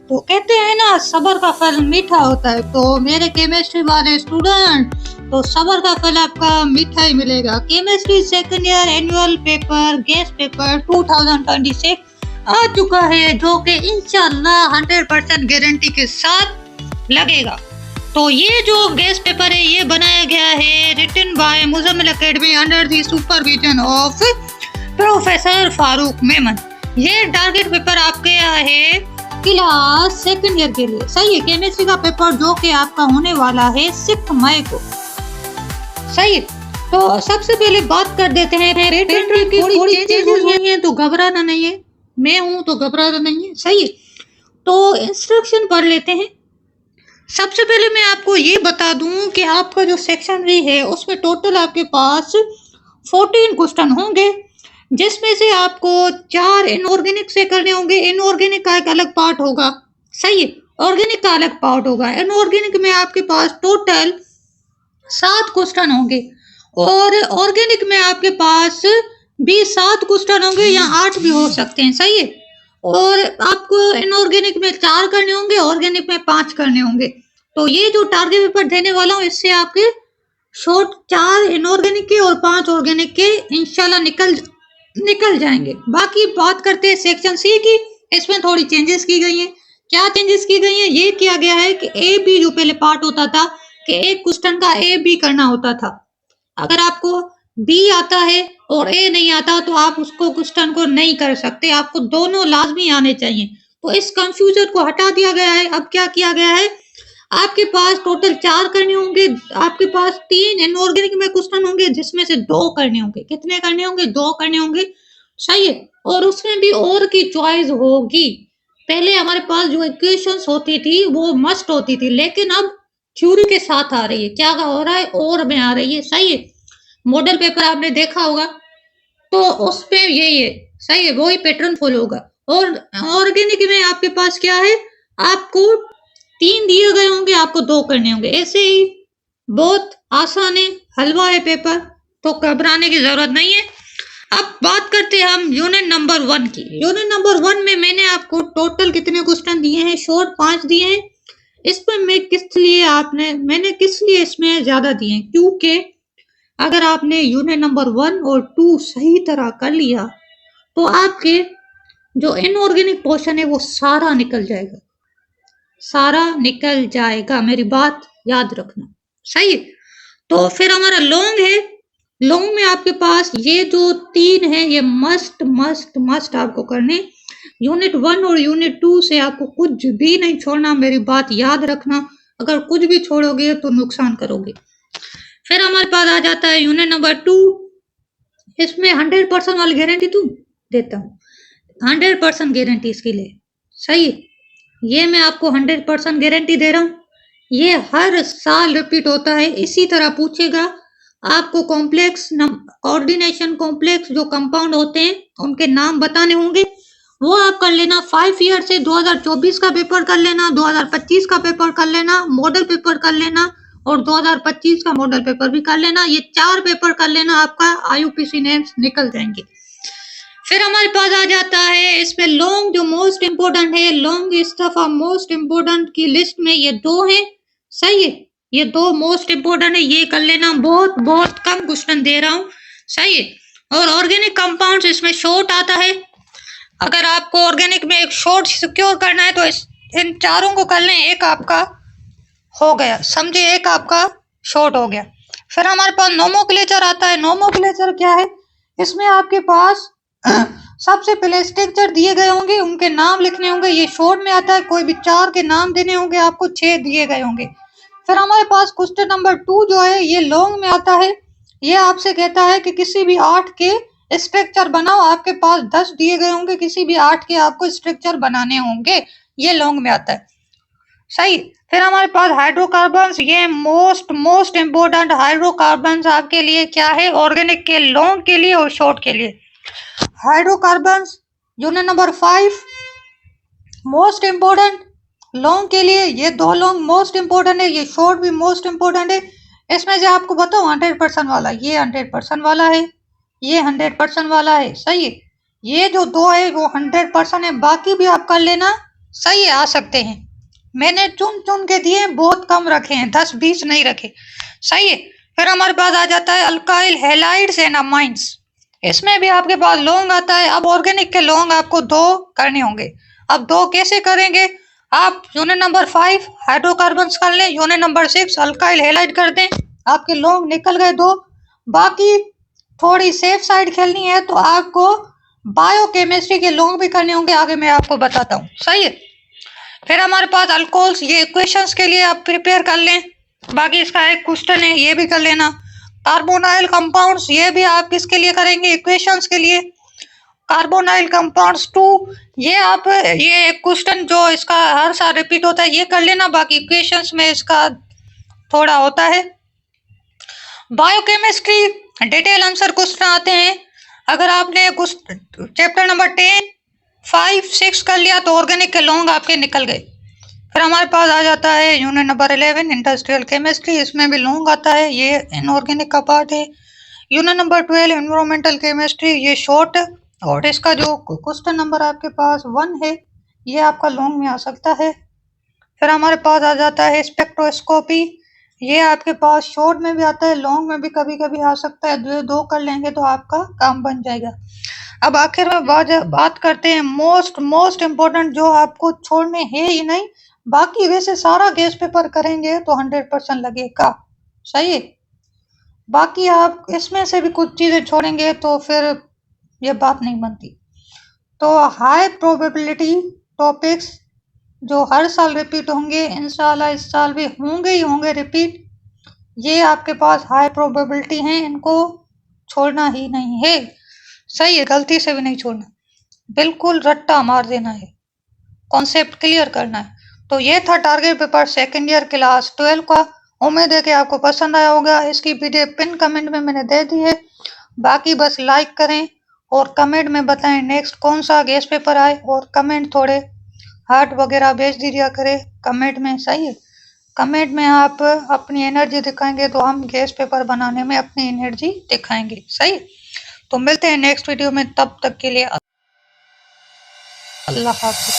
तो कहते हैं ना, सब्र का फल मीठा होता है। तो मेरे केमिस्ट्री वाले स्टूडेंट, तो सब्र का फल आपका मीठा ही मिलेगा। Chemistry second year annual paper guest paper 2026 आ चुका है, जो कि इंशाल्लाह 100% गारंटी के साथ लगेगा। तो ये जो गेस्ट पेपर है ये बनाया गया है written by Muzammil academy under the supervision of professor Farooq Memon. ये टारगेट पेपर आपके है क्लास सेकंड ईयर के लिए। सही है, केमिस्ट्री का पेपर जो कि आपका होने वाला है 6 मई को। सही है, तो सबसे पहले बात कर देते हैं रिटन की। थोड़ी चेंजेस हुई हैं तो घबराना नहीं है, मैं हूं तो घबराना नहीं है। सही है, तो इंस्ट्रक्शन पढ़ लेते हैं। सबसे पहले मैं आपको ये बता दूं कि आपका जो सेक्शन भी है उसमें टोटल आपके पास 14 क्वेश्चन होंगे, जिसमें से आपको 4 इनऑर्गेनिक से करने होंगे। इनऑर्गेनिक का एक अलग पार्ट होगा। सही है, ऑर्गेनिक का अलग पार्ट होगा। इनऑर्गेनिक में आपके पास टोटल 7 क्वेश्चन होंगे और ऑर्गेनिक में आपके पास भी 7 क्वेश्चन होंगे या 8 भी हो सकते हैं। सही है, और आपको इनऑर्गेनिक में 4 करने होंगे, ऑर्गेनिक में 5 करने होंगे। तो ये जो टारगेट पेपर देने वाला हूँ, इससे आपके शॉर्ट 4 इनऑर्गेनिक के और 5 ऑर्गेनिक के इंशाल्लाह निकल जाएंगे। बाकी बात करते हैं सेक्शन सी की। इसमें थोड़ी चेंजेस की गई हैं। क्या चेंजेस की गई हैं? ये किया गया है कि ए बी जो पहले पार्ट होता था कि एक क्वेश्चन का ए बी करना होता था। अगर आपको बी आता है और ए नहीं आता तो आप उसको क्वेश्चन को नहीं कर सकते, आपको दोनों लाजमी आने चाहिए। तो इस कंफ्यूजन को हटा दिया गया है। अब क्या किया गया है, आपके पास टोटल 4 करने होंगे, आपके पास 3 इनऑर्गेनिक में क्वेश्चन होंगे जिसमें से 2 करने होंगे। कितने करने होंगे? 2 करने होंगे। सही है, और उसमें भी और की चॉइस होगी। पहले हमारे पास जो इक्वेशंस होती थी वो मस्ट होती थी, लेकिन अब थ्योरी के साथ आ रही है। क्या हो रहा है? और में आ रही है। सही है, मॉडल पेपर आपने देखा होगा तो उस पे यही है। सही है, वही पैटर्न फॉलो होगा। और ऑर्गेनिक में आपके पास क्या है, आपको 3 दिए गए होंगे, आपको 2 करने होंगे। ऐसे ही बहुत आसान है, हलवा है पेपर, तो घबराने की जरूरत नहीं है। अब बात करते हैं हम यूनिट नंबर 1 की। यूनिट नंबर 1 में मैंने आपको टोटल कितने क्वेश्चन दिए हैं? शॉर्ट 5 दिए हैं। इसमें मैंने किस लिए इसमें ज्यादा दिए हैं? क्योंकि अगर आपने यूनिट नंबर 1 और 2 सही तरह कर लिया तो आपके जो इनऑर्गेनिक पोर्शन है वो सारा निकल जाएगा। मेरी बात याद रखना। सही है, तो फिर हमारा लॉन्ग है। लॉन्ग में आपके पास ये जो 3 है ये मस्ट आपको करने। यूनिट 1 और यूनिट 2 से आपको कुछ भी नहीं छोड़ना, मेरी बात याद रखना। अगर कुछ भी छोड़ोगे तो नुकसान करोगे। फिर हमारे पास आ जाता है यूनिट नंबर 2। इसमें 100% वाली गारंटी देता हूँ, 100% गारंटी इसके लिए। सही है, ये मैं आपको 100% गारंटी दे रहा हूँ। ये हर साल रिपीट होता है, इसी तरह पूछेगा। आपको कॉम्प्लेक्स कोऑर्डिनेशन कॉम्प्लेक्स जो कंपाउंड होते हैं उनके नाम बताने होंगे, वो आप कर लेना। 5 ईयर से 2024 का पेपर कर लेना, 2025 का पेपर कर लेना, मॉडल पेपर कर लेना और 2025 का मॉडल पेपर भी कर लेना। ये 4 पेपर कर लेना, आपका IUPAC नेम्स निकल जाएंगे। फिर हमारे पास आ जाता है इसमें लॉन्ग जो मोस्ट इम्पोर्टेंट है। लॉन्ग इस दफा मोस्ट इम्पोर्टेंट की लिस्ट में ये 2 है। सही है, ये 2 मोस्ट इम्पोर्टेंट है, ये कर लेना। बहुत कम क्वेश्चन दे रहा हूँ। सही है, और ऑर्गेनिक कंपाउंड्स इसमें शॉर्ट आता है। अगर आपको ऑर्गेनिक में एक शॉर्ट सिक्योर करना है तो इन 4 को कर लें, एक आपका हो गया। समझे, एक आपका शॉर्ट हो गया। फिर हमारे पास नोमेनक्लेचर आता है। नोमेनक्लेचर क्या है, इसमें आपके पास सबसे पहले स्ट्रक्चर दिए गए होंगे, उनके नाम लिखने होंगे। ये शॉर्ट में आता है। कोई भी 4 के नाम देने होंगे, आपको 6 दिए गए होंगे। फिर हमारे पास क्वेश्चन नंबर 2 जो है ये लॉन्ग में आता है। ये आपसे कहता है कि किसी भी 8 के स्ट्रक्चर बनाओ। आपके पास 10 दिए गए होंगे, किसी भी 8 के आपको स्ट्रक्चर बनाने होंगे। ये लॉन्ग में आता है। सही, फिर हमारे पास हाइड्रोकार्बन्स। ये मोस्ट इम्पोर्टेंट हाइड्रोकार्बन्स आपके लिए क्या है, ऑर्गेनिक के लॉन्ग के लिए और शॉर्ट के लिए। Hydrocarbons unit number 5 most important long के लिए। ये 2 लॉन्ग मोस्ट इम्पोर्टेंट है, ये शॉर्ट भी मोस्ट इम्पोर्टेंट है। इसमें से आपको बताओ 100% वाला, ये 100% वाला है, ये 100% वाला है। सही है, ये जो 2 है वो 100% है। बाकी भी आप कर लेना सही है, आ सकते हैं। मैंने चुन चुन के दिए, बहुत कम रखे हैं, 10-20 नहीं रखे। सही है। फिर हमारे पास आ जाता है अल्काइल हैलाइड्स एंड अमाइंस। इसमें भी आपके पास लॉन्ग आता है। अब ऑर्गेनिक के लॉन्ग आपको 2 करने होंगे। अब 2 कैसे करेंगे? आप यूनिट नंबर 5 हाइड्रोकार्बन्स कर लें, यूनिट नंबर 6 अल्काइल हैलाइड कर दें, आपके लॉन्ग निकल गए 2। बाकी थोड़ी सेफ साइड खेलनी है तो आपको बायोकेमिस्ट्री के लॉन्ग भी करने होंगे, आगे मैं आपको बताता हूँ। सही है। फिर हमारे पास अल्कोहल्स, ये इक्वेशंस के लिए आप प्रिपेयर कर लें। बाकी इसका एक क्वेश्चन है, ये भी कर लेना। कार्बोनाइल कंपाउंड्स, ये भी आप किसके लिए करेंगे? इक्वेशंस के लिए। कार्बोनाइल कंपाउंड्स 2, ये आप ये क्वेश्चन जो इसका हर साल रिपीट होता है, ये कर लेना। बाकी इक्वेशंस में इसका थोड़ा होता है। बायोकेमिस्ट्री डिटेल आंसर क्वेश्चन आते हैं। अगर आपने कुछ चैप्टर नंबर 10, 5, 6 कर लिया तो ऑर्गेनिक के लॉन्ग आपके निकल गए। फिर हमारे पास आ जाता है यूनिट नंबर 11 इंडस्ट्रियल केमिस्ट्री, इसमें भी लॉन्ग आता है, ये इनऑर्गेनिक का पार्ट है। यूनिट नंबर 12 एनवायरमेंटल केमिस्ट्री, ये शॉर्ट, और इसका जो क्वेश्चन नंबर आपके पास 1 है, ये आपका लॉन्ग में आ सकता है। फिर हमारे पास आ जाता है स्पेक्ट्रोस्कोपी, ये आपके पास शॉर्ट में भी आता है, लॉन्ग में भी कभी कभी आ सकता है। 2 कर लेंगे तो आपका काम बन जाएगा। अब आखिर में बात करते हैं मोस्ट इम्पोर्टेंट, जो आपको छोड़ने है ही नहीं। बाकी वैसे सारा गैस पेपर करेंगे तो 100% लगेगा। सही है। बाकी आप इसमें से भी कुछ चीजें छोड़ेंगे तो फिर ये बात नहीं बनती। तो हाई प्रोबेबिलिटी टॉपिक्स जो हर साल रिपीट होंगे, इंशाल्लाह इस साल भी होंगे ही होंगे रिपीट। ये आपके पास हाई प्रोबेबिलिटी हैं, इनको छोड़ना ही नहीं है। सही है, गलती से भी नहीं छोड़ना, बिल्कुल रट्टा मार देना है, कॉन्सेप्ट क्लियर करना है। तो ये था target paper second year class 12 का। उम्मीद है कि आपको पसंद आया होगा। इसकी पीडीएफ पिन कमेंट में मैंने दे दी है। बाकी बस लाइक करें और कमेंट में बताएं नेक्स्ट कौन सा गैस पेपर आए, और कमेंट थोड़े हार्ट वगैरह भेज दीजिए करें कमेंट में। सही है। कमेंट में आप अपनी एनर्जी दिखाएंगे तो हम गैस पेपर बनाने में अपनी एनर्जी दिखाएंगे। सही। तो मिलते हैं नेक्स्ट वीडियो में, तब तक के लिए अल्लाह हाफ़िज़।